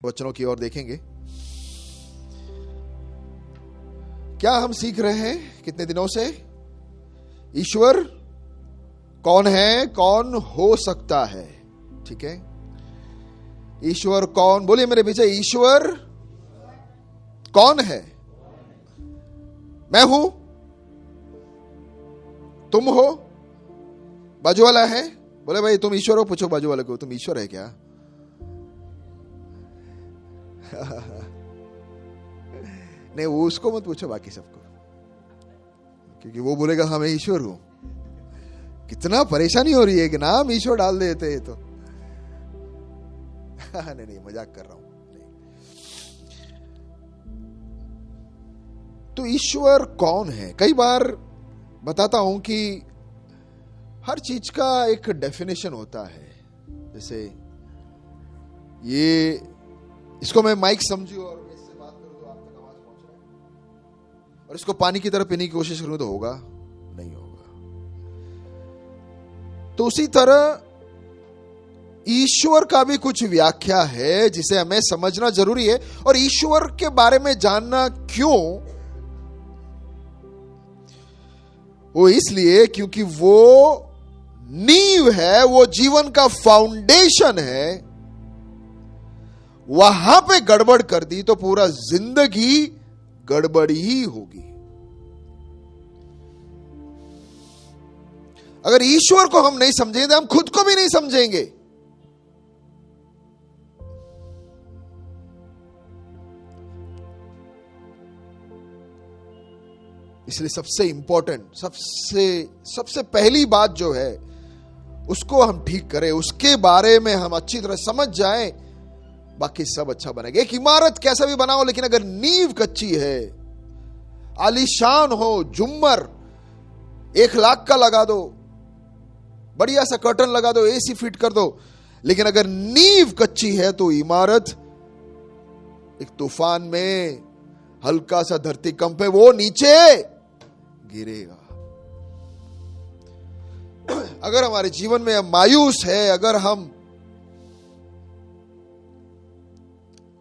वचनों की ओर देखेंगे। क्या हम सीख रहे हैं कितने दिनों से? ईश्वर कौन है, कौन हो सकता है। ठीक है, ईश्वर कौन, बोलिए मेरे पीछे, ईश्वर कौन है? मैं हूं, तुम हो, बाजू वाला है। बोले भाई तुम ईश्वर हो? पूछो बाजू वाले को, तुम ईश्वर है क्या? नहीं, वो उसको मत पूछो, बाकी सबको, क्योंकि वो बोलेगा हाँ मैं ईश्वर हूं। कितना परेशानी हो रही है कि नाम ईश्वर डाल देते हैं तो। नहीं, मजाक कर रहा हूं। तो ईश्वर कौन है? कई बार बताता हूं कि हर चीज का एक डेफिनेशन होता है। जैसे ये, इसको मैं माइक समझू और मैं इससे बात करूं तो आप तक आवाज पहुंच रहा है, और इसको पानी की तरफ पीने की कोशिश करूं तो होगा नहीं होगा। तो उसी तरह ईश्वर का भी कुछ व्याख्या है जिसे हमें समझना जरूरी है। और ईश्वर के बारे में जानना क्यों? वो इसलिए क्योंकि वो नींव है, वो जीवन का फाउंडेशन है। वहां पे गड़बड़ कर दी तो पूरा जिंदगी गड़बड़ ही होगी। अगर ईश्वर को हम नहीं समझेंगे तो हम खुद को भी नहीं समझेंगे। इसलिए सबसे इंपॉर्टेंट, सबसे पहली बात जो है उसको हम ठीक करें, उसके बारे में हम अच्छी तरह समझ जाएं, बाकी सब अच्छा बनेगा। एक इमारत कैसा भी बनाओ, लेकिन अगर नींव कच्ची है, आलीशान हो, जुम्मर 1 लाख का लगा दो, बढ़िया सा कर्टन लगा दो, एसी फिट कर दो, लेकिन अगर नींव कच्ची है तो इमारत एक तूफान में हल्का सा धरती कंप है, वो नीचे गिरेगा। अगर हमारे जीवन में हम मायूस है, अगर हम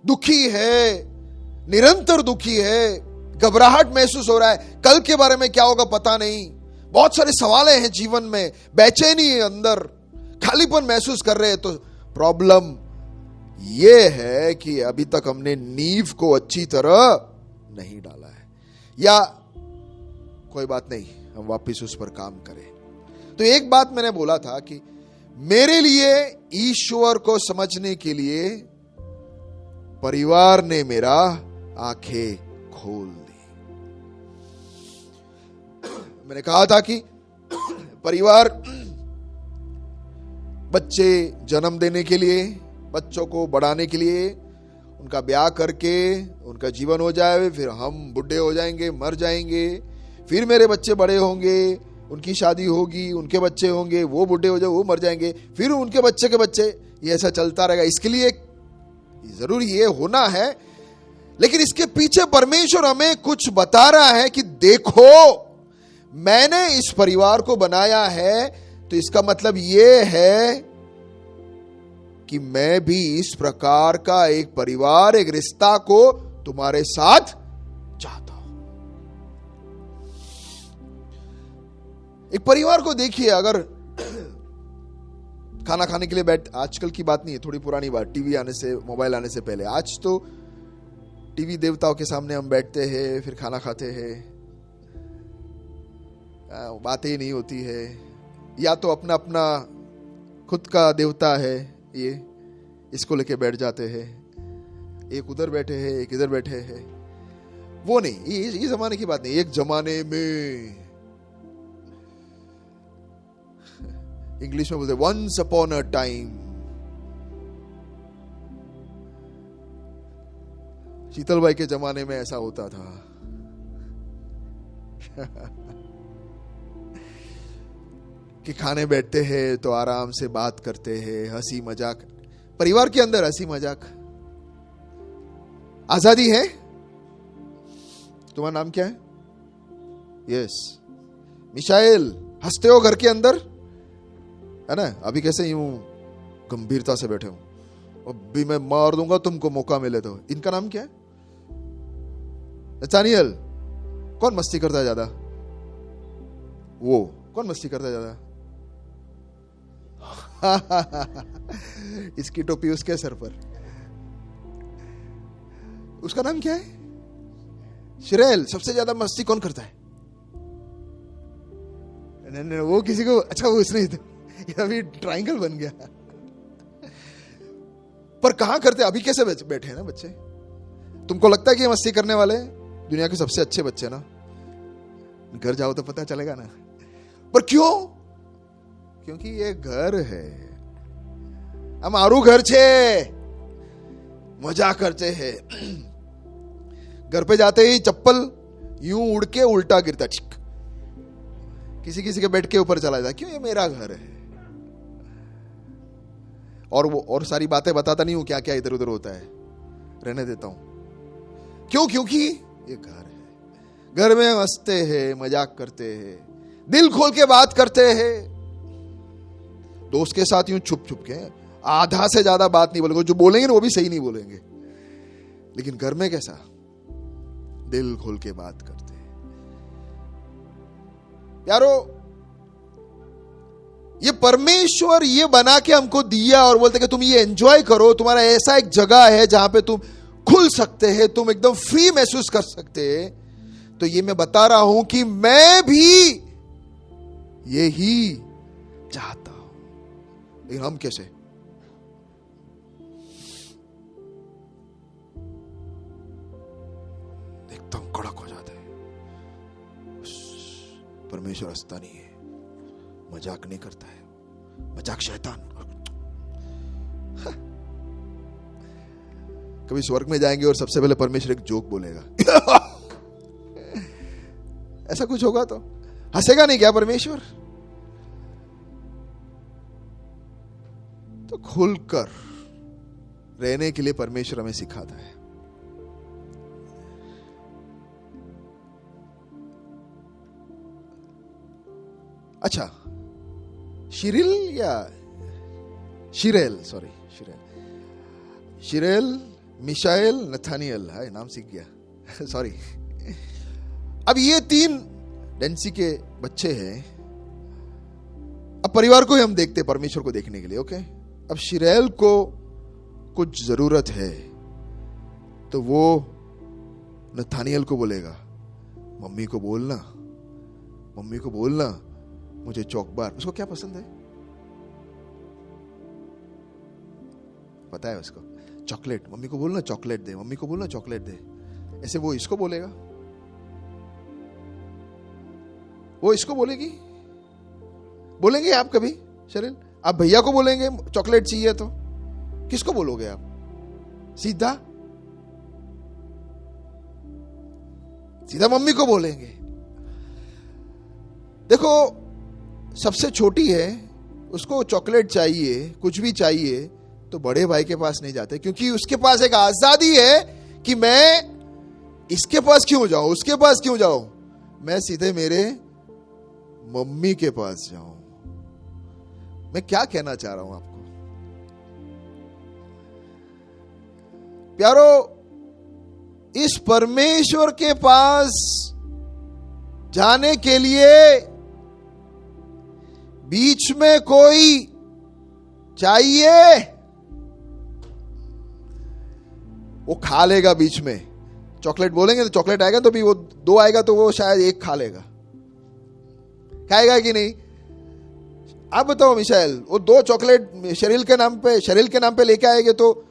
दुखी है, निरंतर दुखी है, घबराहट महसूस हो रहा है, कल के बारे में क्या होगा पता नहीं, बहुत सारे सवालें हैं जीवन में, बेचैनी है अंदर, खालीपन महसूस कर रहे हैं, तो प्रॉब्लम यह है कि अभी तक हमने नींव को अच्छी तरह नहीं डाला है। या कोई बात नहीं, हम वापस उस पर काम करें। तो एक बात मैंने बोला था कि मेरे लिए ईश्वर को समझने के लिए परिवार ने मेरा आंखें खोल दी। मैंने कहा था कि परिवार बच्चे जन्म देने के लिए, बच्चों को बढ़ाने के लिए, उनका ब्याह करके उनका जीवन हो जाए, फिर हम बुढ़े हो जाएंगे, मर जाएंगे, फिर मेरे बच्चे बड़े होंगे, उनकी शादी होगी, उनके बच्चे होंगे, वो बुढ़े हो जाए, वो मर जाएंगे, फिर उनके बच्चे के बच्चे, ये ऐसा चलता रहेगा। इसके लिए जरूरी ये होना है, लेकिन इसके पीछे परमेश्वर हमें कुछ बता रहा है कि देखो मैंने इस परिवार को बनाया है, तो इसका मतलब ये है कि मैं भी इस प्रकार का एक परिवार, एक रिश्ता को तुम्हारे साथ चाहता हूं। एक परिवार को देखिए, अगर खाना खाने के लिए बैठ, आजकल की बात नहीं है, थोड़ी पुरानी बात, टीवी आने से, मोबाइल आने से पहले, आज तो टीवी देवताओं के सामने हम बैठते हैं, फिर खाना खाते हैं, बातें ही नहीं होती है, या तो अपना अपना खुद का देवता है, ये इसको लेके बैठ जाते हैं, एक उधर बैठे हैं, एक इधर बैठे हैं। वो नहीं, ये जमाने की बात नहीं। एक जमाने में इंग्लिश में बोलते वंस अपॉन अ टाइम, शीतल भाई के जमाने में ऐसा होता था। कि खाने बैठते हैं तो आराम से बात करते हैं, हंसी मजाक, परिवार के अंदर हंसी मजाक, आजादी है। तुम्हारा नाम क्या है? यस, मिशाइल, हंसते हो घर के अंदर, है ना? अभी कैसे यूं गंभीरता से बैठे हो, अभी मैं मार दूंगा तुमको मौका मिले तो। इनका नाम क्या है? नथानियल। कौन मस्ती करता है ज्यादा? वो कौन मस्ती करता है ज्यादा? इसकी टोपी उसके सर पर। उसका नाम क्या है? शिरेल। सबसे ज्यादा मस्ती कौन करता है? नहीं, वो किसी को, अच्छा वो उसने ये अभी ट्रायंगल बन गया। पर कहां करते? अभी कैसे बैठे हैं ना बच्चे? तुमको लगता है कि ये मस्ती करने वाले दुनिया के सबसे अच्छे बच्चे ना? घर जाओ तो पता चलेगा ना। पर क्यों? क्योंकि ये घर है। हमारू घर छे, मजा करते हैं। घर पे जाते ही चप्पल यूं उड़ के उल्टा गिरता, छिक, किसी किसी के बेड के ऊपर चला जाता। क्यों? ये मेरा घर है। और वो और सारी बातें बताता नहीं हूं क्या क्या इधर उधर होता है, रहने देता हूं। क्यों? क्योंकि ये घर है। घर में हंसते हैं, मजाक करते हैं, दिल खोल के बात करते हैं। दोस्त के साथ यूं छुप छुप के आधा से ज्यादा बात नहीं बोलेंगे, जो बोलेंगे ना वो भी सही नहीं बोलेंगे। लेकिन घर में कैसा? दिल खोल के बात करते हैं। यारो, ये परमेश्वर ये बना के हमको दिया और बोलते कि तुम ये एंजॉय करो। तुम्हारा ऐसा एक जगह है जहां पे तुम खुल सकते हैं, तुम एकदम फ्री महसूस कर सकते हैं। तो ये मैं बता रहा हूं कि मैं भी यही चाहता हूं। लेकिन हम कैसे? एकदम कड़क हो जाते हैं। परमेश्वर हंसता नहीं है, मजाक नहीं करता है। मजाक शैतान। कभी स्वर्ग में जाएंगे और सबसे पहले परमेश्वर एक जोक बोलेगा। ऐसा कुछ होगा तो हंसेगा नहीं क्या परमेश्वर? तो खुलकर रहने के लिए परमेश्वर हमें सिखाता है। अच्छा, शिरिल या शिरेल, सॉरी शिरेल, मिशाएल, नथानियल, हाय नाम सीख गया। सॉरी। अब ये 3 डेंसी के बच्चे हैं। अब परिवार को ही हम देखते, परमेश्वर को देखने के लिए। ओके, अब शिरेल को कुछ जरूरत है तो वो नथानियल को बोलेगा, मम्मी को बोलना मुझे चॉकबार। उसको क्या पसंद है पता है उसको? चॉकलेट। मम्मी को बोलना चॉकलेट दे, मम्मी को बोलना चॉकलेट दे। ऐसे वो इसको बोलेगा, वो इसको बोलेंगे आप कभी? शरील, आप भैया को बोलेंगे चॉकलेट चाहिए तो किसको बोलोगे आप? सीधा मम्मी को बोलेंगे। देखो, सबसे छोटी है, उसको चॉकलेट चाहिए, कुछ भी चाहिए तो बड़े भाई के पास नहीं जाते, क्योंकि उसके पास एक आजादी है कि मैं इसके पास क्यों जाऊं, उसके पास क्यों जाऊं, मैं सीधे मेरे मम्मी के पास जाऊं। मैं क्या कहना चाह रहा हूं आपको प्यारो? इस परमेश्वर के पास जाने के लिए बीच में कोई चाहिए? वो खा लेगा बीच में। चॉकलेट बोलेंगे तो चॉकलेट आएगा, तो भी वो 2 आएगा तो वो शायद 1 खा लेगा। खाएगा कि नहीं? आप बताओ मिशाइल, वो 2 चॉकलेट शरील के नाम पे लेके आएंगे तो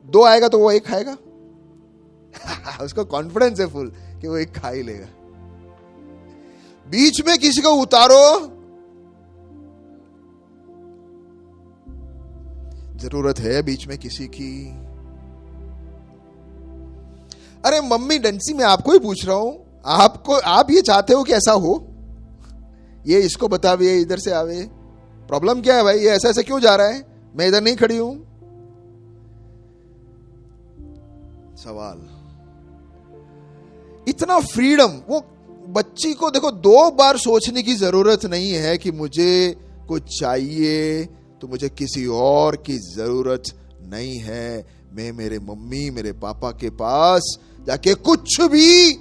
2 आएगा तो वो 1 खाएगा। उसको कॉन्फिडेंस है फुल कि वो 1 खा ही लेगा। बीच में किसी को उतारो, जरूरत है बीच में किसी की। अरे मम्मी डेंसी, मैं आपको ही पूछ रहा हूं, आप ये चाहते हो कि ऐसा हो? ये इसको बतावे, इधर से आवे। प्रॉब्लम क्या है भाई? ये ऐसे क्यों जा रहा है? मैं इधर नहीं खड़ी हूं। सवाल, इतना फ्रीडम। वो बच्ची को देखो 2 बार सोचने की जरूरत नहीं है कि मुझे कुछ चाहिए तो मुझे किसी और की जरूरत नहीं है। मैं मेरे मम्मी मेरे पापा के पास जाके कुछ भी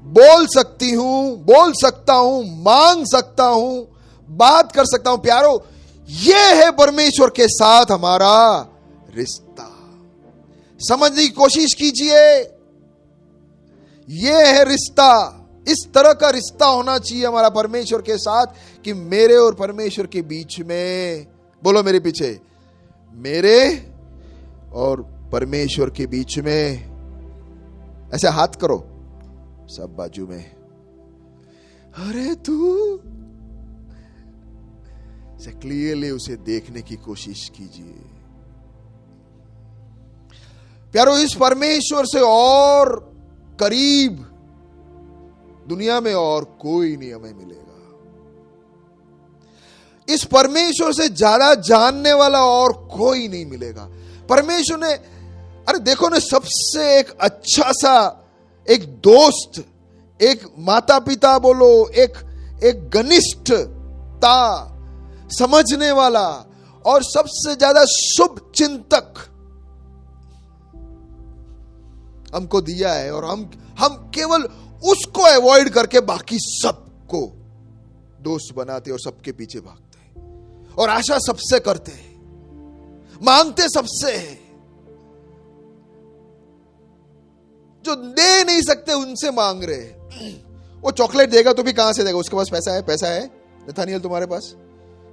बोल सकती हूं, बोल सकता हूं, मांग सकता हूं, बात कर सकता हूं। प्यारो, यह है परमेश्वर के साथ हमारा रिश्ता। समझने की कोशिश कीजिए, यह है रिश्ता। इस तरह का रिश्ता होना चाहिए हमारा परमेश्वर के साथ कि मेरे और परमेश्वर के बीच में, बोलो मेरे पीछे, मेरे और परमेश्वर के बीच में, ऐसे हाथ करो सब बाजू में, अरे तू से क्लियरली उसे देखने की कोशिश कीजिए। प्यारो, इस परमेश्वर से और करीब दुनिया में और कोई नहीं हमें मिलेगा। इस परमेश्वर से ज्यादा जानने वाला और कोई नहीं मिलेगा। परमेश्वर ने, अरे देखो ना, सबसे एक अच्छा सा एक दोस्त, एक माता पिता बोलो, एक घनिष्ठता समझने वाला और सबसे ज्यादा शुभ चिंतक हमको दिया है। और हम केवल उसको अवॉइड करके बाकी सबको दोस्त बनाते और सबके पीछे भागते हैं और आशा सबसे करते हैं, मांगते सबसे हैं। जो दे नहीं सकते उनसे मांग रहे। वो चॉकलेट देगा तो भी कहां से देगा? उसके पास पैसा है? पैसा है नथानियल तुम्हारे पास?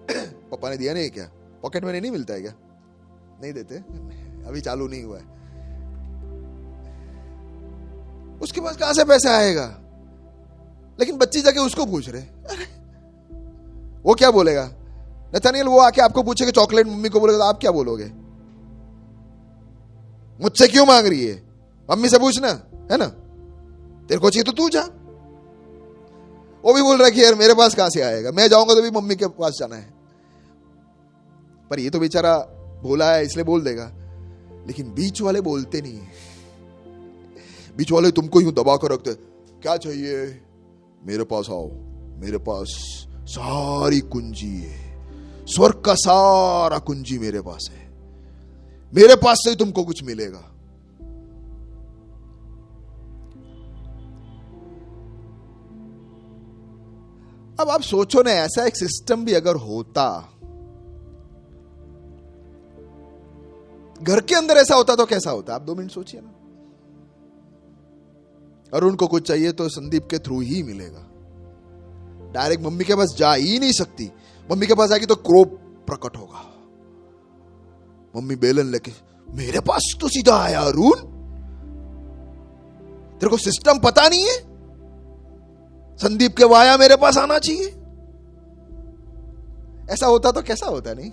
पापा ने दिया नहीं क्या? पॉकेट मनी नहीं मिलता है क्या? नहीं देते, अभी चालू नहीं हुआ है। उसके पास कहां से पैसा आएगा? लेकिन बच्चे जाके उसको पूछ रहे, अरे वो क्या बोलेगा? नथानियल वो आके आपको पूछेगा चॉकलेट, मम्मी को बोलेगा तो आप क्या बोलोगे? मुझसे क्यों मांग रही है? मम्मी से पूछना, है ना? तेरे को चाहिए तो तू जा। वो भी बोल रहा है कि यार मेरे पास कहां से आएगा, मैं जाऊंगा तो भी मम्मी के पास जाना है। पर ये तो बेचारा भोला है इसलिए बोल देगा। लेकिन बीच वाले बोलते नहीं है। बीच वाले तुमको यूं दबा कर रखते, क्या चाहिए? मेरे पास आओ, मेरे पास सारी कुंजी है, स्वर्ग का सारा कुंजी मेरे पास है, मेरे पास से ही तुमको कुछ मिलेगा। अब आप सोचो ना, ऐसा एक सिस्टम भी अगर होता, घर के अंदर ऐसा होता तो कैसा होता? आप 2 मिनट सोचिए ना। अरुण को कुछ चाहिए तो संदीप के थ्रू ही मिलेगा, डायरेक्ट मम्मी के पास जा ही नहीं सकती। मम्मी के पास आएगी तो क्रोध प्रकट होगा। मम्मी बेलन लेके, मेरे पास तो सीधा आया अरुण, तेरे को सिस्टम पता नहीं है? संदीप के वाया मेरे पास आना चाहिए। ऐसा होता तो कैसा होता? नहीं?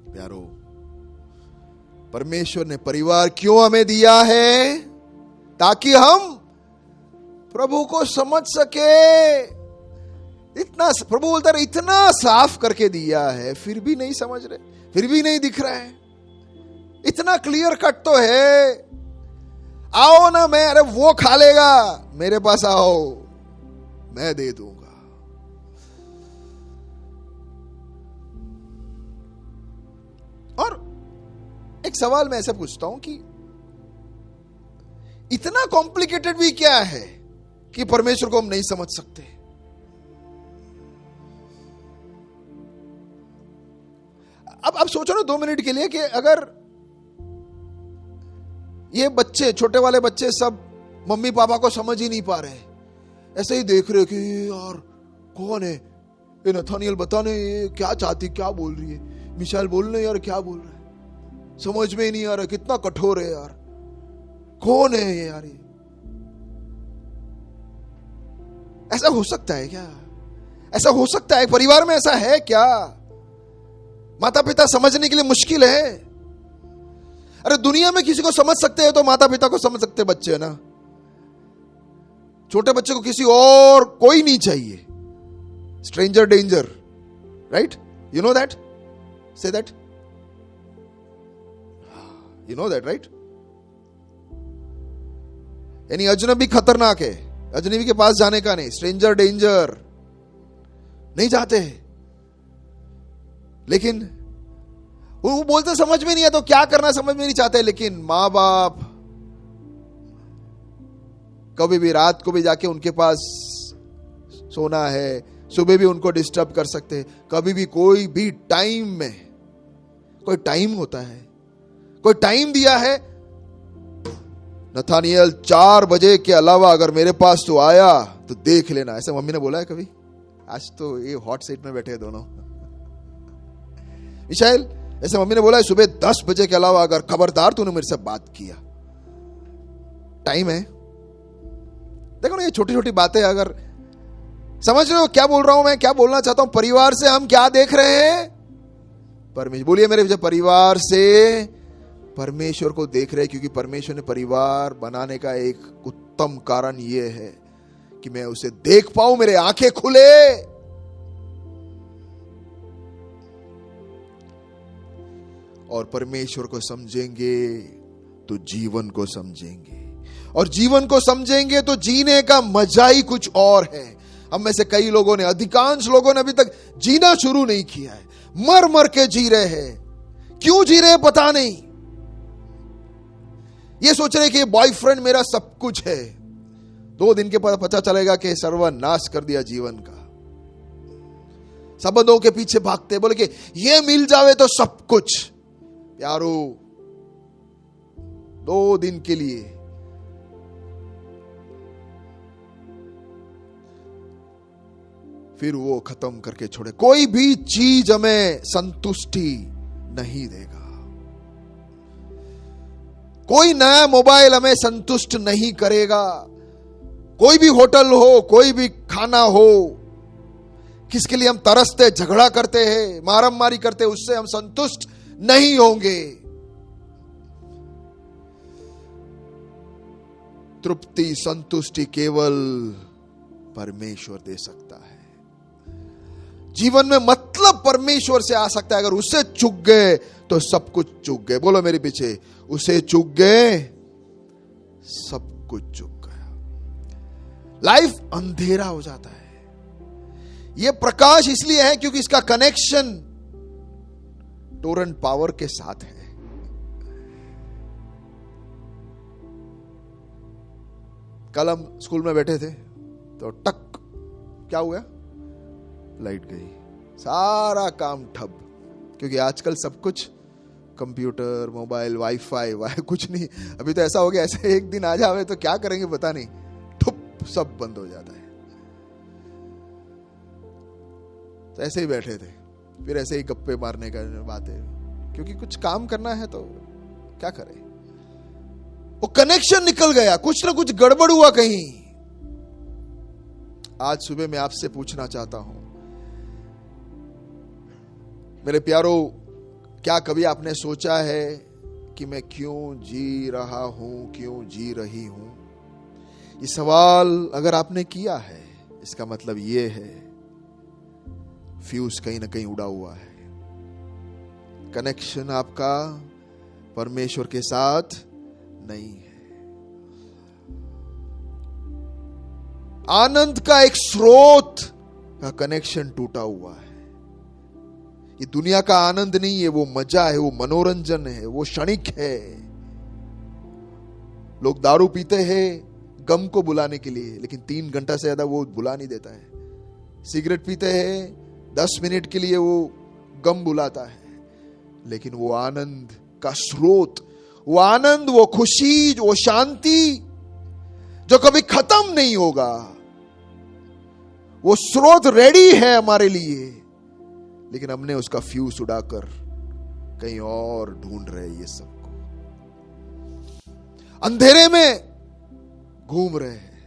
प्यारो, परमेश्वर ने परिवार क्यों हमें दिया है? ताकि हम प्रभु को समझ सके। इतना प्रभु बोलता है, इतना साफ करके दिया है, फिर भी नहीं समझ रहे, फिर भी नहीं दिख रहा है। इतना क्लियर कट तो है। आओ ना, मैं, अरे वो खा लेगा, मेरे पास आओ, मैं दे दूंगा। और एक सवाल मैं ऐसे पूछता हूं कि इतना कॉम्प्लिकेटेड भी क्या है कि परमेश्वर को हम नहीं समझ सकते? अब सोचो ना 2 मिनट के लिए कि अगर ये बच्चे, छोटे वाले बच्चे सब मम्मी पापा को समझ ही नहीं पा रहे, ऐसे ही देख रहे कि यार कौन है ये नथानियल, बता नहीं ये क्या चाहती, क्या बोल रही है, मिशाल बोल रहे यार क्या बोल रहा है, समझ में ही नहीं आ रहा, कितना कठोर है यार, कौन है ये यार? ये ऐसा हो सकता है क्या? ऐसा हो सकता है परिवार में? ऐसा है क्या? माता पिता समझने के लिए मुश्किल है। अरे दुनिया में किसी को समझ सकते हैं तो माता पिता को समझ सकते बच्चे, है ना? छोटे बच्चे को किसी और कोई नहीं चाहिए। Stranger danger, right? You know that? Say that? You know that, right? यानी अजनबी खतरनाक है, अजनबी के पास जाने का नहीं। स्ट्रेंजर डेंजर, नहीं चाहते। लेकिन वो बोलते समझ में नहीं है तो क्या करना समझ में नहीं चाहते। लेकिन मां बाप कभी भी रात को भी जाके उनके पास सोना है, सुबह भी उनको डिस्टर्ब कर सकते हैं। कभी भी कोई भी टाइम में, कोई टाइम होता है, कोई टाइम दिया है, नथानियल 4 बजे के अलावा अगर मेरे पास तो आया तो देख लेना। ऐसा मम्मी ने बोला है कभी? आज तो ये हॉट सीट में बैठे हैं दोनों। मिशाइल, ऐसे मम्मी ने बोला है सुबह 10 बजे के अलावा अगर खबरदार तूने मेरे से बात किया। टाइम है। देखो ना, ये छोटी छोटी बातें अगर समझ रहे हो क्या बोल रहा हूं मैं, क्या बोलना चाहता हूं। परिवार से हम क्या देख रहे हैं? परमेश्वर। बोलिए मेरे पीछे, परिवार से परमेश्वर को देख रहे हैं। क्योंकि परमेश्वर ने परिवार बनाने का एक उत्तम कारण यह है कि मैं उसे देख पाऊं, मेरे आंखें खुले। और परमेश्वर को समझेंगे तो जीवन को समझेंगे, और जीवन को समझेंगे तो जीने का मजा ही कुछ और है। हम में से कई लोगों ने, अधिकांश लोगों ने अभी तक जीना शुरू नहीं किया है। मर मर के जी रहे हैं। क्यों जी रहे हैं पता नहीं। ये सोच रहे कि ये बॉयफ्रेंड मेरा सब कुछ है। 2 दिन के बाद पता चलेगा कि सर्वनाश कर दिया जीवन का। संबंधों के पीछे भागते, बोले कि ये मिल जावे तो सब कुछ। प्यारो, 2 दिन के लिए फिर वो खत्म करके छोड़े। कोई भी चीज हमें संतुष्टि नहीं देगा। कोई नया मोबाइल हमें संतुष्ट नहीं करेगा। कोई भी होटल हो, कोई भी खाना हो, किसके लिए हम तरसते, झगड़ा करते हैं, मारामारी करते हैं, उससे हम संतुष्ट नहीं होंगे। तृप्ति, संतुष्टि केवल परमेश्वर दे सकता है। जीवन में मतलब परमेश्वर से आ सकता है। अगर उससे चूक गए तो सब कुछ चूक गए। बोलो मेरे पीछे, उसे चूक गए सब कुछ चूक गया। लाइफ अंधेरा हो जाता है। यह प्रकाश इसलिए है क्योंकि इसका कनेक्शन टोरेंट पावर के साथ है। कल हम स्कूल में बैठे थे तो टक क्या हुआ, लाइट गई, सारा काम ठप। क्योंकि आजकल सब कुछ कंप्यूटर, मोबाइल, वाईफाई कुछ नहीं। अभी तो ऐसा हो गया, ऐसे एक दिन आ जावे तो क्या करेंगे पता नहीं, ठुप सब बंद हो जाता है। तो ऐसे ही बैठे थे, फिर ऐसे ही गप्पे मारने का बात है। क्योंकि कुछ काम करना है तो क्या करें। वो कनेक्शन निकल गया, कुछ ना कुछ गड़बड़ हुआ कहीं। आज सुबह मैं आपसे पूछना चाहता हूं, मेरे प्यारो, क्या कभी आपने सोचा है कि मैं क्यों जी रहा हूं, क्यों जी रही हूं? ये सवाल अगर आपने किया है, इसका मतलब यह है फ्यूज कहीं ना कहीं उड़ा हुआ है। कनेक्शन आपका परमेश्वर के साथ नहीं है। आनंद का एक स्रोत का कनेक्शन टूटा हुआ है। ये दुनिया का आनंद नहीं है, वो मजा है, वो मनोरंजन है, वो क्षणिक है। लोग दारू पीते हैं गम को बुलाने के लिए, लेकिन 3 घंटा से ज्यादा वो बुला नहीं देता है। सिगरेट पीते हैं 10 मिनट के लिए, वो गम बुलाता है, लेकिन वो आनंद का स्रोत, वो आनंद, वो खुशी, वो शांति जो कभी खत्म नहीं होगा, वो स्रोत रेडी है हमारे लिए, लेकिन हमने उसका फ्यूज उड़ाकर कहीं और ढूंढ रहे ये सबको, अंधेरे में घूम रहे हैं।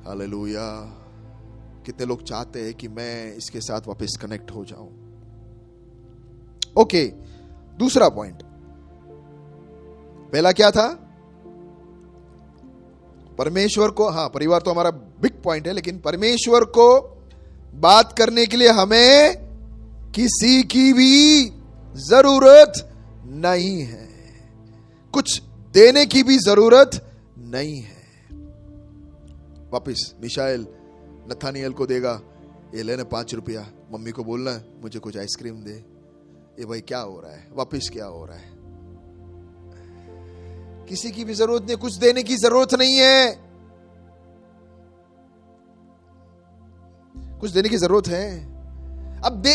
हालेलुया। कितने लोग चाहते हैं कि मैं इसके साथ वापस कनेक्ट हो जाऊं। ओके, दूसरा पॉइंट। पहला क्या था? परमेश्वर को, हाँ परिवार तो हमारा बिग पॉइंट है, लेकिन परमेश्वर को बात करने के लिए हमें किसी की भी जरूरत नहीं है, कुछ देने की भी जरूरत नहीं है। वापिस मिशाइल नथानियल को देगा, ये लेना 5 रुपया, मम्मी को बोलना मुझे कुछ आइसक्रीम दे। ये भाई क्या हो रहा है, वापिस क्या हो रहा है? किसी की भी जरूरत नहीं, कुछ देने की जरूरत नहीं है, कुछ देने की जरूरत है। अब दे,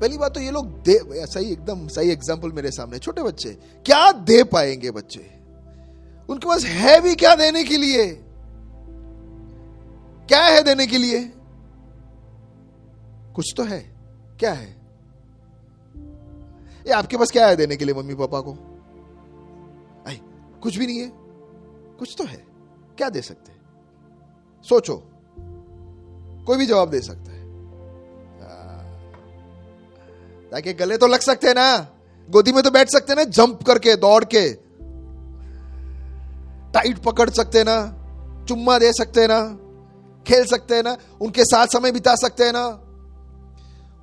पहली बात तो ये लोग दे, सही एकदम सही एग्जांपल मेरे सामने, छोटे बच्चे क्या दे पाएंगे? बच्चे, उनके पास है भी क्या देने के लिए? क्या है देने के लिए? कुछ तो है, क्या है? ये आपके पास क्या है देने के लिए मम्मी पापा को? आई, कुछ भी नहीं है, कुछ तो है, क्या दे सकते? सोचो, कोई भी जवाब दे सकता है। ताकि गले तो लग सकते हैं ना, गोदी में तो बैठ सकते हैं ना, जंप करके दौड़ के, टाइट पकड़ सकते हैं ना, चुम्मा दे सकते हैं ना, खेल सकते हैं ना, उनके साथ समय बिता सकते हैं ना।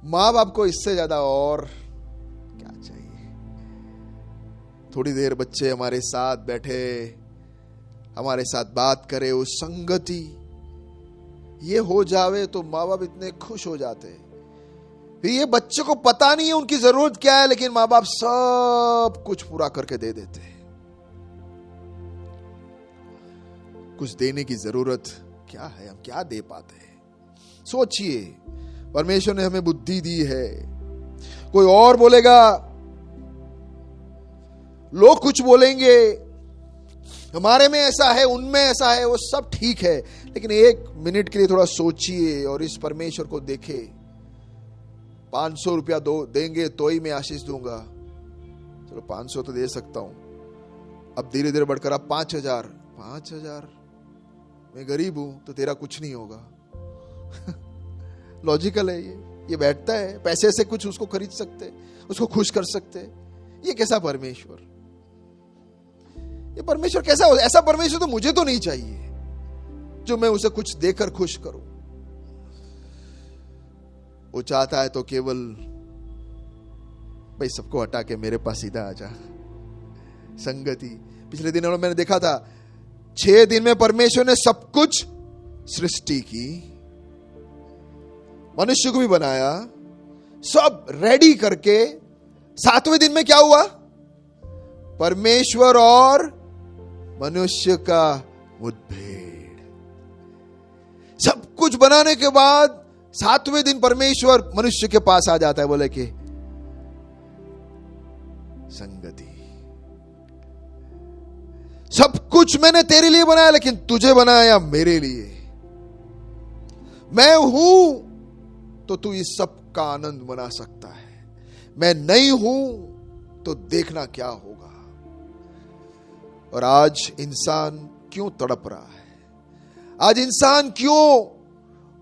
मां बाप को इससे ज्यादा और क्या चाहिए? थोड़ी देर बच्चे हमारे साथ बैठे, हमारे साथ बात करे, उस संगति ये हो जावे तो माँ बाप इतने खुश हो जाते हैं। फिर ये बच्चे को पता नहीं है उनकी जरूरत क्या है, लेकिन माँ बाप सब कुछ पूरा करके दे देते हैं। कुछ देने की जरूरत क्या है? हम क्या दे पाते हैं? सोचिए, परमेश्वर ने हमें बुद्धि दी है। कोई और बोलेगा, लोग कुछ बोलेंगे, हमारे में ऐसा है, उनमें ऐसा है, वो सब ठीक है, लेकिन 1 मिनट के लिए थोड़ा सोचिए और इस परमेश्वर को देखे। 500 रुपया देंगे तो ही मैं आशीष दूंगा, चलो 500 तो दे सकता हूं, अब धीरे धीरे बढ़कर आप 5,000, मैं गरीब हूं तो तेरा कुछ नहीं होगा। लॉजिकल है ये बैठता है, पैसे से कुछ उसको खरीद सकते, उसको खुश कर सकते। ये कैसा परमेश्वर? ये परमेश्वर कैसा हो? ऐसा परमेश्वर तो मुझे तो नहीं चाहिए जो मैं उसे कुछ देकर खुश करूं। वो चाहता है तो केवल भाई सबको हटा के मेरे पास सीधा आ जा। संगति, पिछले दिनों में मैंने देखा था, 6 दिन में परमेश्वर ने सब कुछ सृष्टि की, मनुष्य को भी बनाया, सब रेडी करके 7वें दिन में क्या हुआ? परमेश्वर और मनुष्य का मुठभेड़। सब कुछ बनाने के बाद 7वें दिन परमेश्वर मनुष्य के पास आ जाता है, बोले कि संगति, सब कुछ मैंने तेरे लिए बनाया, लेकिन तुझे बनाया मेरे लिए। मैं हूं तो तू इस सब का आनंद मना सकता है, मैं नहीं हूं तो देखना क्या होगा। और आज इंसान क्यों तड़प रहा है? आज इंसान क्यों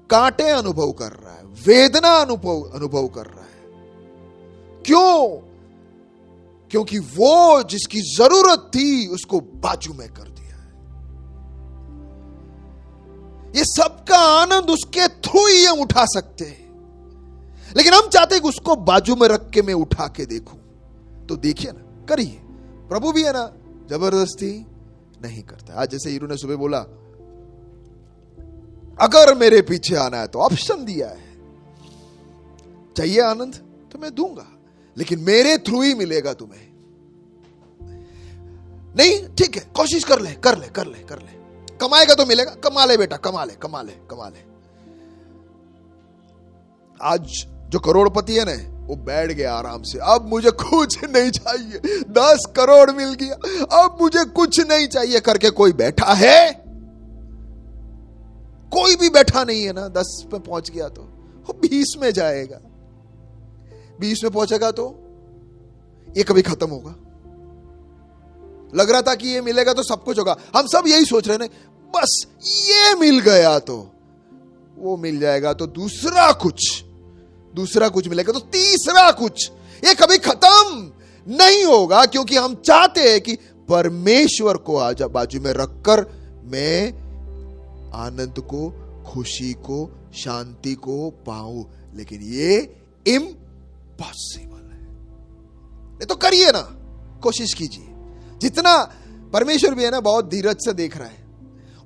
कांटे अनुभव कर रहा है, वेदना अनुभव कर रहा है? क्यों? क्योंकि वो जिसकी जरूरत थी उसको बाजू में कर दिया है। ये सबका आनंद उसके थ्रू ही हम उठा सकते हैं, लेकिन हम चाहते हैं कि उसको बाजू में रख के मैं उठा के देखूं। तो देखिए ना, करिए। प्रभु भी है ना, जबरदस्ती नहीं करता। आज जैसे हीरू ने सुबह बोला, अगर मेरे पीछे आना है तो ऑप्शन दिया है, चाहिए आनंद तो मैं दूंगा, लेकिन मेरे थ्रू ही मिलेगा तुम्हें। नहीं ठीक है, कोशिश कर ले, कमाएगा तो मिलेगा, कमा ले बेटा, कमा ले। आज जो करोड़पति है ना, वो बैठ गया आराम से, अब मुझे कुछ नहीं चाहिए, 10 करोड़ मिल गया, अब मुझे कुछ नहीं चाहिए करके कोई बैठा है? कोई भी बैठा नहीं है ना। 10 पे पहुंच गया तो वो 20 में जाएगा, 20 में पहुंचेगा तो ये कभी खत्म होगा। लग रहा था कि ये मिलेगा तो सब कुछ होगा, हम सब यही सोच रहे हैं, बस ये मिल गया तो वो मिल जाएगा, तो दूसरा कुछ मिलेगा, तो तीसरा कुछ। ये कभी खत्म नहीं होगा, क्योंकि हम चाहते हैं कि परमेश्वर को आजा बाजू में रखकर मैं आनंद को, खुशी को, शांति को पाऊं। लेकिन ये इम्पॉसिबल है। नहीं तो करिए ना, कोशिश कीजिए। जितना परमेश्वर भी है ना, बहुत धीरज से देख रहा है,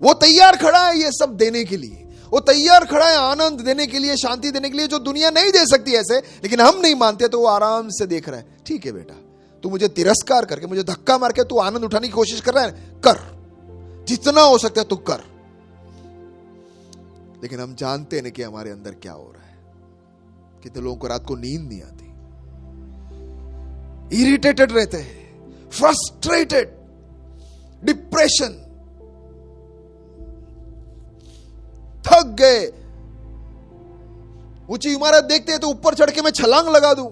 वो तैयार खड़ा है ये सब देने के लिए, वो तैयार खड़ा है आनंद देने के लिए, शांति देने के लिए, जो दुनिया नहीं दे सकती ऐसे, लेकिन हम नहीं मानते तो वो आराम से देख रहा है। ठीक है बेटा, तू मुझे तिरस्कार करके, मुझे धक्का मार के तू आनंद उठाने की कोशिश कर रहा है, कर, जितना हो सकता है तू कर। लेकिन हम जानते नहीं कि हमारे अंदर क्या हो रहा है। कितने लोगों को रात को नींद नहीं आती, इरिटेटेड रहते हैं, फ्रस्ट्रेटेड, डिप्रेशन, थक गए। ऊंची इमारत देखते हैं तो ऊपर चढ़ के मैं छलांग लगा दूं,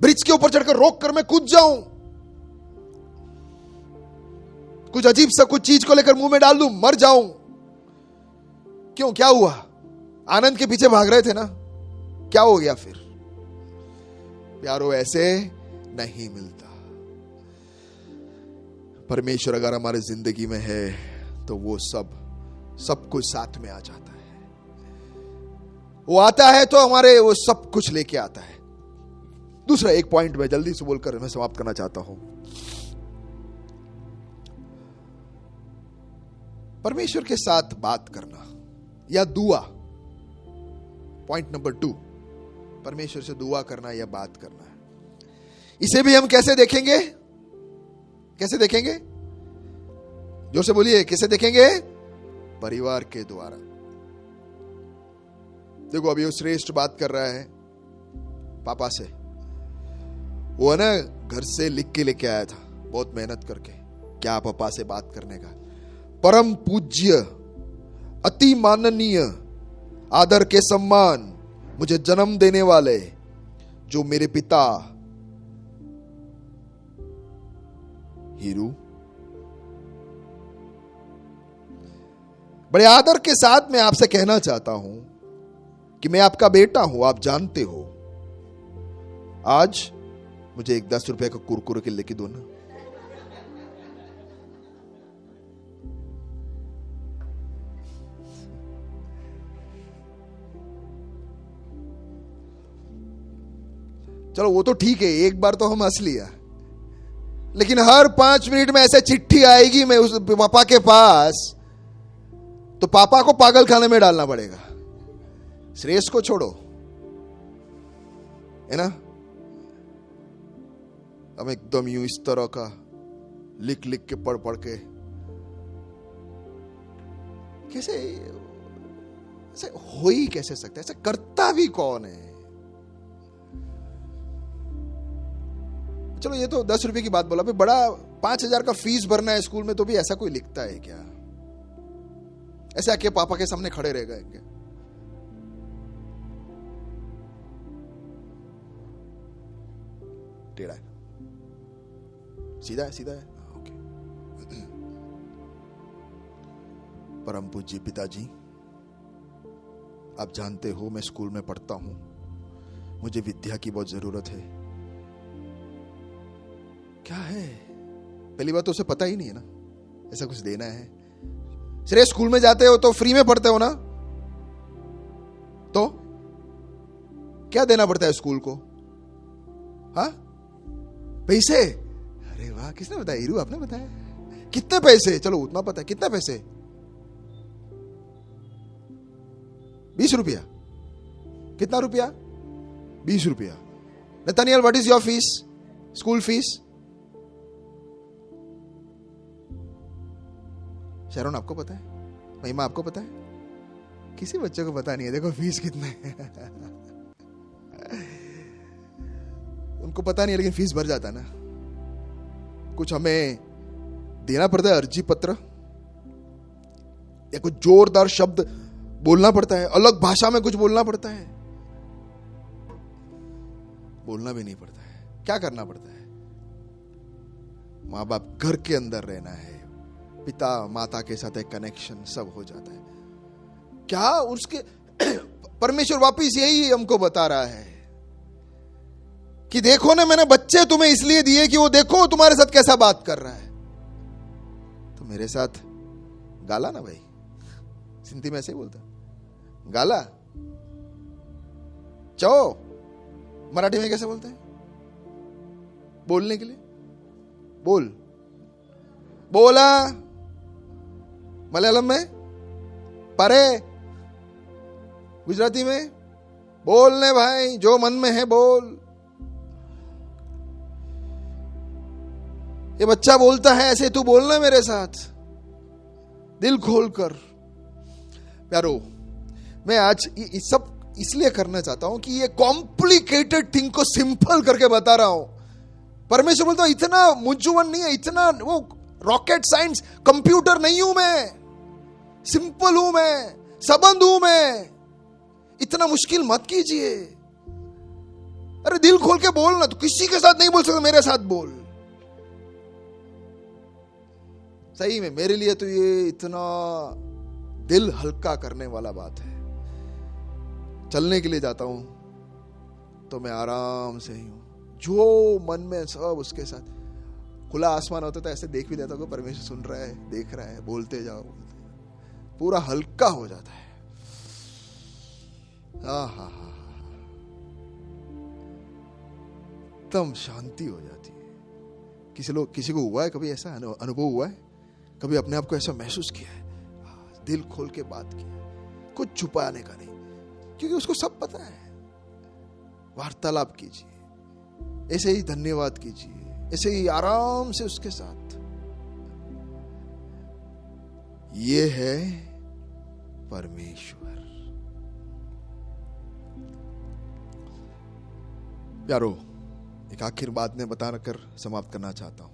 ब्रिज के ऊपर चढ़कर रोक कर मैं कूद जाऊं, कुछ अजीब सा कुछ चीज को लेकर मुंह में डाल दूं, मर जाऊं। क्यों, क्या हुआ? आनंद के पीछे भाग रहे थे ना, क्या हो गया फिर? प्यारो, ऐसे नहीं मिलता। परमेश्वर अगर हमारे जिंदगी में है तो वो सब कुछ साथ में आ जाता है। वो आता है तो हमारे वो सब कुछ लेके आता है। दूसरा एक पॉइंट में जल्दी से बोलकर मैं समाप्त करना चाहता हूं। परमेश्वर के साथ बात करना या दुआ। पॉइंट नंबर 2, परमेश्वर से दुआ करना या बात करना। इसे भी हम कैसे देखेंगे? कैसे देखेंगे? जोर से बोलिए, कैसे देखेंगे? परिवार के द्वारा। देखो, अभी वो श्रेष्ठ बात कर रहा है पापा से। वो है ना, घर से लिख के लेके आया था बहुत मेहनत करके, क्या पापा से बात करने का। परम पूज्य, अति माननीय, आदर के सम्मान, मुझे जन्म देने वाले जो मेरे पिता हीरू, बड़े आदर के साथ मैं आपसे कहना चाहता हूं कि मैं आपका बेटा हूं, आप जानते हो। आज मुझे एक 10 रुपए का कुरकुरे के लेके दो ना। चलो वो तो ठीक है, एक बार तो हम हंस लिया, लेकिन हर 5 मिनट में ऐसे चिट्ठी आएगी मैं उस पापा के पास, तो पापा को पागल खाने में डालना पड़ेगा। श्रेष्ठ को छोड़ो, है ना, हम एकदम यूं इस तरह का लिख लिख के पढ़ पढ़ के, कैसे ऐसे हो ही कैसे सकता है? ऐसे करता भी कौन है? चलो ये तो 10 रुपए की बात बोला, भाई बड़ा 5,000 का फीस भरना है स्कूल में, तो भी ऐसा कोई लिखता है क्या? ऐसे आके पापा के सामने खड़े रह गए क्या? टेढ़ा है, सीधा है, सीधा है, ओके। परम पूज्य पिताजी, आप जानते हो मैं स्कूल में पढ़ता हूं, मुझे विद्या की बहुत जरूरत है। क्या है? पहली बात तो उसे पता ही नहीं है ना ऐसा कुछ देना है। श्रेय, स्कूल में जाते हो तो फ्री में पढ़ते हो ना, तो क्या देना पड़ता है स्कूल को? हाँ, पैसे? अरे वाह, किसने बताया? हीरू, आपने बताया। कितने पैसे? चलो उतना पता है, कितने पैसे? 20 रुपया। कितना रुपया? 20 रुपया। Nathaniel, what is your fees? School fees? Sharan, आपको पता है? महिमा, आपको पता है? किसी बच्चे को पता नहीं है। देखो फीस कितना है। उनको पता नहीं है, लेकिन फीस भर जाता है ना। कुछ हमें देना पड़ता है, अर्जी पत्र, या कुछ जोरदार शब्द बोलना पड़ता है, अलग भाषा में कुछ बोलना पड़ता है, बोलना भी नहीं पड़ता है। क्या करना पड़ता है? माँ बाप घर के अंदर रहना है, पिता माता के साथ एक कनेक्शन, सब हो जाता है। क्या उसके परमेश्वर वापिस यही हमको बता रहा है कि देखो ना, मैंने बच्चे तुम्हें इसलिए दिए कि वो देखो तुम्हारे साथ कैसा बात कर रहा है। तो मेरे साथ गाला ना भाई, सिंधी में ऐसे ही बोलता, गाला चो, मराठी में कैसे बोलते हैं बोलने के लिए? बोल, बोला, मलयालम में परे, गुजराती में बोलने भाई, जो मन में है बोल। ये बच्चा बोलता है ऐसे, तू बोलना मेरे साथ दिल खोलकर। प्यारो, मैं आज ये सब इसलिए करना चाहता हूं कि ये कॉम्प्लिकेटेड थिंग को सिंपल करके बता रहा हूं। परमेश्वर बोलता इतना मुंजुवन नहीं है, इतना वो रॉकेट साइंस कंप्यूटर नहीं हूं मैं, सिंपल हूं मैं, संबंध हूं मैं, इतना मुश्किल मत कीजिए। अरे दिल खोल के बोलना, तो किसी के साथ नहीं बोल सकता, मेरे साथ बोल। सही में मेरे लिए तो ये इतना दिल हल्का करने वाला बात है। चलने के लिए जाता हूं तो मैं आराम से ही हूं, जो मन में सब उसके साथ। खुला आसमान होता तो ऐसे देख भी देता हूं, परमेश्वर सुन रहा है, देख रहा है, बोलते जाओ, पूरा हल्का हो जाता है। हा, एकदम शांति हो जाती है। किसी को हुआ है कभी ऐसा अनुभव हुआ है? कभी अपने आप को ऐसा महसूस किया है? दिल खोल के बात की, कुछ छुपाने का नहीं, क्योंकि उसको सब पता है। वार्तालाप कीजिए, ऐसे ही धन्यवाद कीजिए, ऐसे ही आराम से उसके साथ। ये है परमेश्वर। प्यारो, एक आखिर बात में बताकर समाप्त करना चाहता हूं।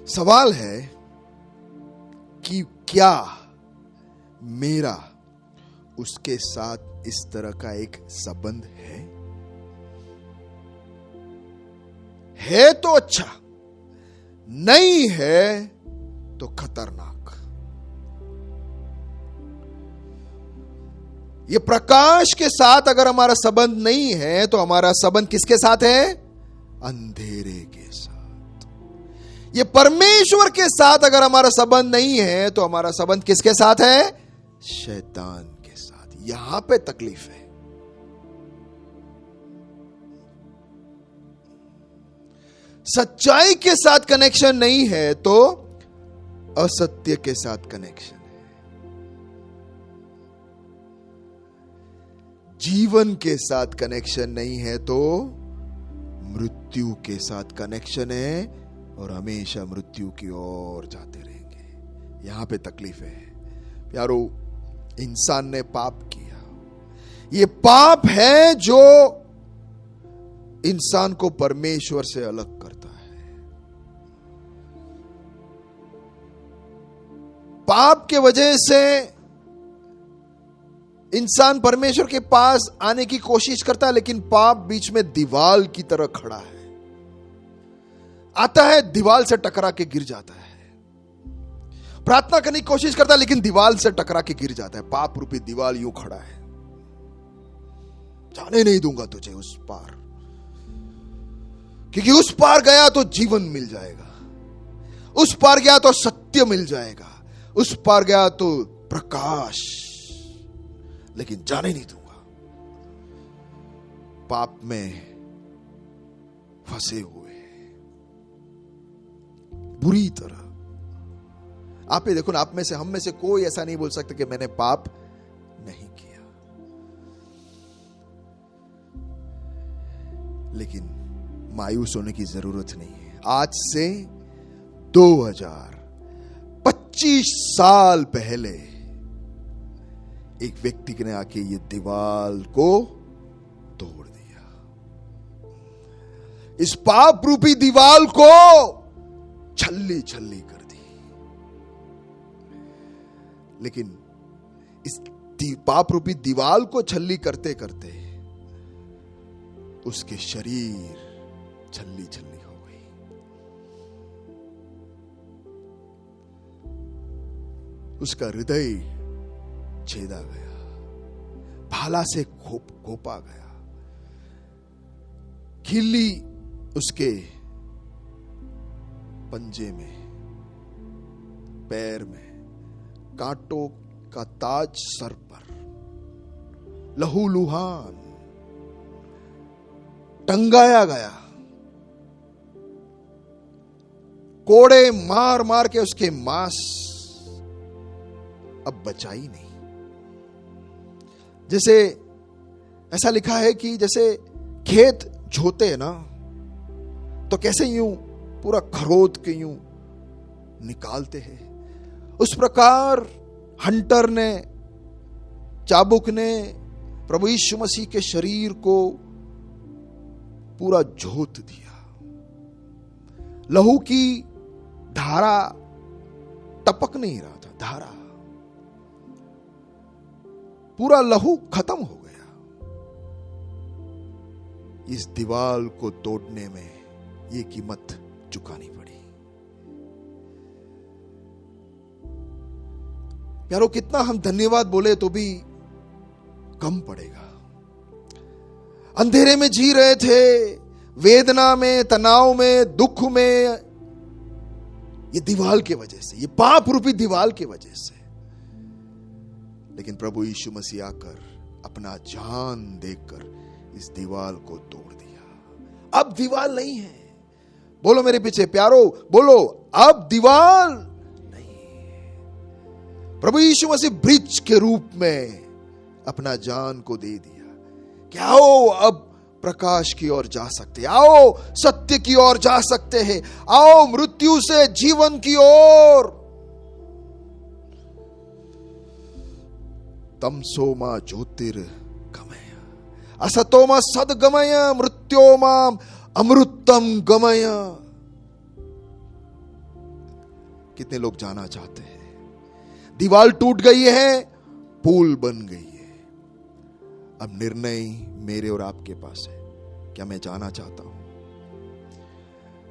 सवाल है कि क्या मेरा उसके साथ इस तरह का एक संबंध है तो अच्छा, नहीं है तो खतरनाक। ये प्रकाश के साथ अगर हमारा संबंध नहीं है तो हमारा संबंध किसके साथ है? अंधेरे के साथ। ये परमेश्वर के साथ अगर हमारा संबंध नहीं है तो हमारा संबंध किसके साथ है? शैतान के साथ। यहां पे तकलीफ है। सच्चाई के साथ कनेक्शन नहीं है तो असत्य के साथ कनेक्शन है। जीवन के साथ कनेक्शन नहीं है तो मृत्यु के साथ कनेक्शन है, और हमेशा मृत्यु की ओर जाते रहेंगे। यहां पे तकलीफ है। प्यारो, इंसान ने पाप किया। ये पाप है जो इंसान को परमेश्वर से अलग करता है। पाप के वजह से इंसान परमेश्वर के पास आने की कोशिश करता है, लेकिन पाप बीच में दीवार की तरह खड़ा है। आता है, दीवार से टकरा के गिर जाता है। प्रार्थना करने की कोशिश करता है, लेकिन दीवार से टकरा के गिर जाता है। पाप रूपी दीवार यूं खड़ा है, जाने नहीं दूंगा तुझे उस पार, क्योंकि उस पार गया तो जीवन मिल जाएगा, उस पार गया तो सत्य मिल जाएगा, उस पार गया तो प्रकाश, लेकिन जाने नहीं दूंगा। पाप में फंसे हुए बुरी तरह। आप ही देखो ना, आप में से, हम में से कोई ऐसा नहीं बोल सकता कि मैंने पाप नहीं किया। लेकिन मायूस होने की जरूरत नहीं है। आज से 2025 साल पहले एक व्यक्ति ने आके ये दीवार को तोड़ दिया। इस पाप रूपी दीवार को छल्ली छल्ली कर दी। लेकिन इस पाप रूपी दीवार को छल्ली करते करते उसके शरीर छल्ली छल्ली हो गई। उसका हृदय छेदा गया, भाला से घोपा गया, खिल्ली उसके पंजे में, पैर में, कांटों का ताज सर पर, लहूलुहान टंगाया गया। कोड़े मार मार के उसके मांस अब बचा ही नहीं। जैसे ऐसा लिखा है कि जैसे खेत जोते हैं ना, तो कैसे यूं पूरा खरोद के यूं निकालते हैं, उस प्रकार हंटर ने, चाबुक ने प्रभु यीशु मसीह के शरीर को पूरा जोत दिया। लहू की धारा टपक नहीं रहा था, धारा पूरा लहू खत्म हो गया। इस दीवार को तोड़ने में ये कीमत चुकानी पड़ी। यारो, कितना हम धन्यवाद बोले तो भी कम पड़ेगा। अंधेरे में जी रहे थे, वेदना में, तनाव में, दुख में, ये दीवार की वजह से, ये पाप रूपी दीवार की वजह से। लेकिन प्रभु यीशु मसीह आकर अपना जान देकर इस दीवार को तोड़ दिया। अब दीवार नहीं है। बोलो मेरे पीछे प्यारो, बोलो, अब दीवार नहीं। प्रभु यीशु मसीह ब्रिज के रूप में अपना जान को दे दिया कि आओ अब प्रकाश की ओर जा सकते, आओ सत्य की ओर जा सकते हैं, आओ मृत्यु से जीवन की ओर। तमसोमा ज्योतिर्गमय, असतोमा सद्गमय, मृत्योमा अमृतम गमय। कितने लोग जाना चाहते हैं? दीवार टूट गई है, पुल बन गई है। अब निर्णय मेरे और आपके पास है। क्या मैं जाना चाहता हूं?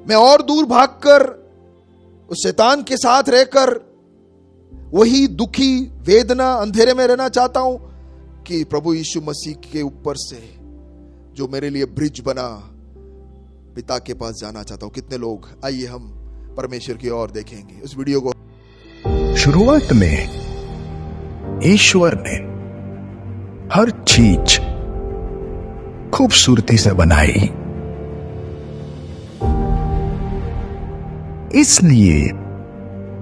मैं और दूर भागकर उस शैतान के साथ रहकर वही दुखी, वेदना, अंधेरे में रहना चाहता हूं, कि प्रभु यीशु मसीह के ऊपर से जो मेरे लिए ब्रिज बना, पिता के पास जाना चाहता हूं? कितने लोग? आइए हम परमेश्वर की ओर देखेंगे उस वीडियो को। शुरुआत में ईश्वर ने हर चीज खूबसूरती से बनाई, इसलिए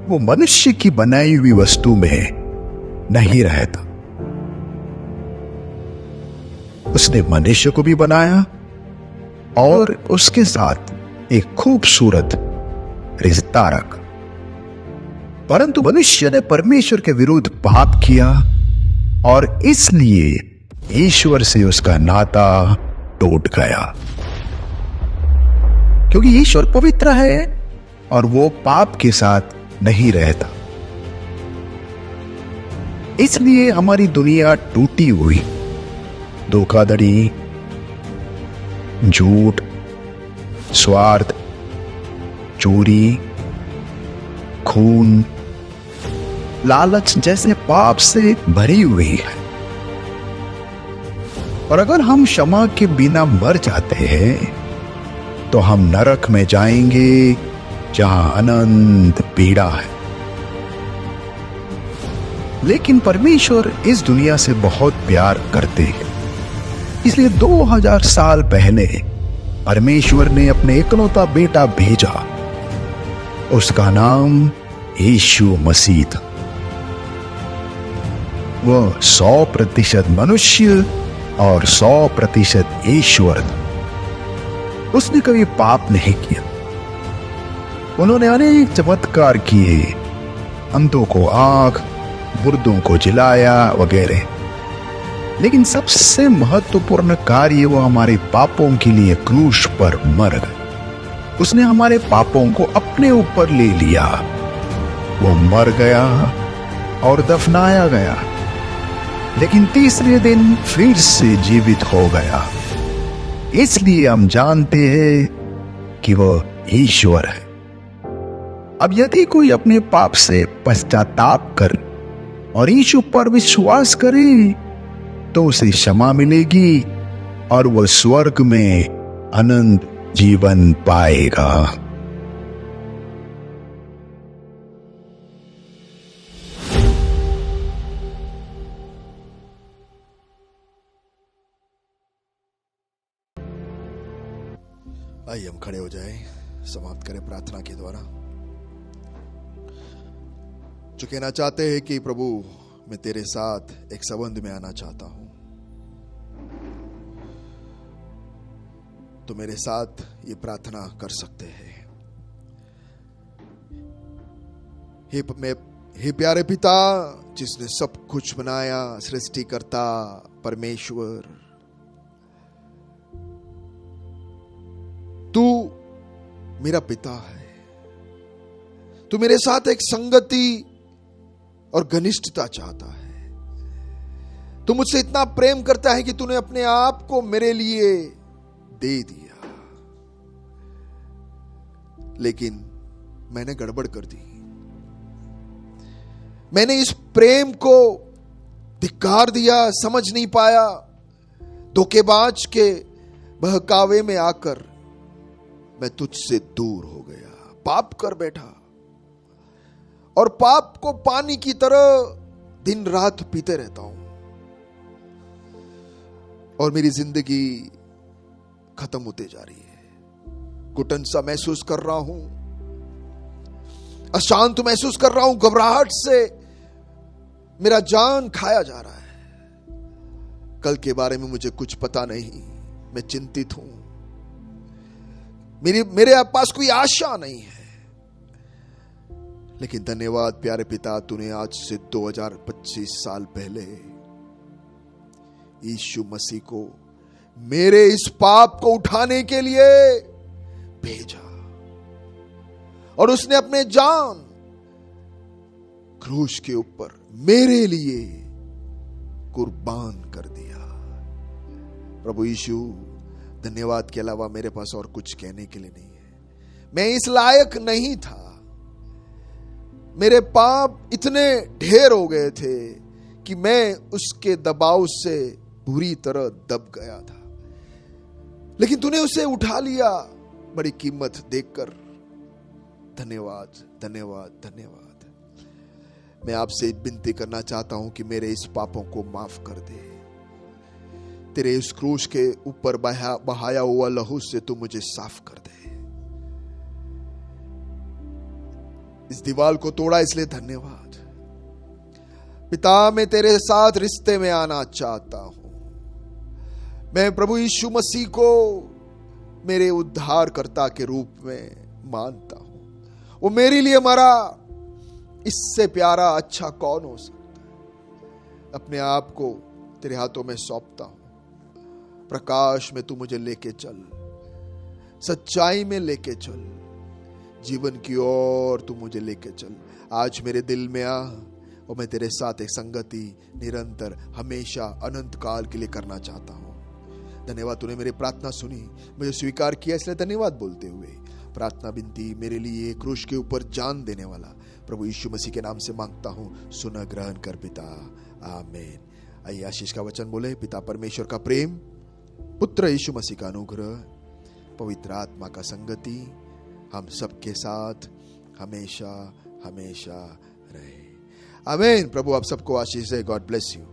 वो मनुष्य की बनाई हुई वस्तु में नहीं रहता। उसने मनुष्य को भी बनाया और उसके साथ एक खूबसूरत रिश्ता रखा। परंतु मनुष्य ने परमेश्वर के विरुद्ध पाप किया और इसलिए ईश्वर से उसका नाता टूट गया। क्योंकि ईश्वर पवित्र है और वो पाप के साथ नहीं रहता, इसलिए हमारी दुनिया टूटी हुई, धोखाधड़ी, झूठ, स्वार्थ, चोरी, खून, लालच जैसे पाप से भरी हुई है। और अगर हम क्षमा के बिना मर जाते हैं तो हम नरक में जाएंगे, जहां अनंत पीड़ा है। लेकिन परमेश्वर इस दुनिया से बहुत प्यार करते हैं, इसलिए 2000 साल पहले परमेश्वर ने अपने इकलौता बेटा भेजा। उसका नाम यीशु मसीह था। वह 100% मनुष्य और 100% ईश्वर था। उसने कभी पाप नहीं किया। उन्होंने अनेक चमत्कार किए, अंधों को आंख, मुर्दों को जिलाया वगैरह। लेकिन सबसे महत्वपूर्ण कार्य वो हमारे पापों के लिए क्रूस पर मर गए। उसने हमारे पापों को अपने ऊपर ले लिया। वो मर गया और दफनाया गया, लेकिन तीसरे दिन फिर से जीवित हो गया। इसलिए हम जानते हैं कि वो ईश्वर है। अब यदि कोई अपने पाप से पश्चाताप कर और यीशु पर विश्वास करे तो उसे क्षमा मिलेगी और वह स्वर्ग में अनंत जीवन पाएगा। आइए हम खड़े हो जाएं, समाप्त करें प्रार्थना के द्वारा। जो कहना चाहते हैं कि प्रभु मैं तेरे साथ एक संबंध में आना चाहता हूं, तो मेरे साथ ये प्रार्थना कर सकते हैं। हे प्यारे पिता, जिसने सब कुछ बनाया, सृष्टिकर्ता परमेश्वर, तू मेरा पिता है। तू मेरे साथ एक संगति और घनिष्ठता चाहता है। तू मुझसे इतना प्रेम करता है कि तूने अपने आप को मेरे लिए दे दिया, लेकिन मैंने गड़बड़ कर दी। मैंने इस प्रेम को धिक्कार दिया, समझ नहीं पाया। धोखेबाज के बहकावे में आकर मैं तुझसे दूर हो गया, पाप कर बैठा और पाप को पानी की तरह दिन रात पीते रहता हूं और मेरी जिंदगी खत्म होते जा रही है। घुटन सा महसूस कर रहा हूं, अशांत महसूस कर रहा हूं, घबराहट से मेरा जान खाया जा रहा है। कल के बारे में मुझे कुछ पता नहीं, मैं चिंतित हूं, मेरे पास कोई आशा नहीं है। लेकिन धन्यवाद प्यारे पिता, तूने आज से 2025 साल पहले यीशु मसीह को मेरे इस पाप को उठाने के लिए भेजा और उसने अपने जान क्रूस के ऊपर मेरे लिए कुर्बान कर दिया। प्रभु यीशु, धन्यवाद के अलावा मेरे पास और कुछ कहने के लिए नहीं है। मैं इस लायक नहीं था, मेरे पाप इतने ढेर हो गए थे कि मैं उसके दबाव से बुरी तरह दब गया था, लेकिन तूने उसे उठा लिया बड़ी कीमत देकर। धन्यवाद धन्यवाद धन्यवाद। मैं आपसे विनती करना चाहता हूं कि मेरे इस पापों को माफ कर दे। तेरे इस क्रूस के ऊपर बहाया हुआ लहू से तू मुझे साफ कर दे। इस दीवार को तोड़ा इसलिए धन्यवाद। पिता, मैं तेरे साथ रिश्ते में आना चाहता हूं। मैं प्रभु यीशु मसीह को मेरे उद्धारकर्ता के रूप में मानता हूं। वो मेरे लिए मरा, इससे प्यारा अच्छा कौन हो सकता है। अपने आप को तेरे हाथों में सौंपता हूं। प्रकाश में तू मुझे लेके चल, सच्चाई में लेके चल, जीवन की ओर तू मुझे लेके चल। आज मेरे दिल में आ और मैं तेरे साथ एक संगति निरंतर हमेशा अनंत काल के लिए करना चाहता हूं। धन्यवाद, तूने मेरी प्रार्थना सुनी, मुझे स्वीकार किया, इसलिए धन्यवाद बोलते हुए प्रार्थना विनती मेरे लिए क्रूस के ऊपर जान देने वाला प्रभु यीशु मसीह के नाम से मांगता हूं। सुना ग्रहण कर पिता, आमीन। आइए आशीष का वचन बोले। पिता परमेश्वर का प्रेम, पुत्र यीशु मसीह का अनुग्रह, पवित्र आत्मा का संगति हम सबके साथ हमेशा हमेशा रहे। आमीन। प्रभु आप सबको आशीष दे। God bless you.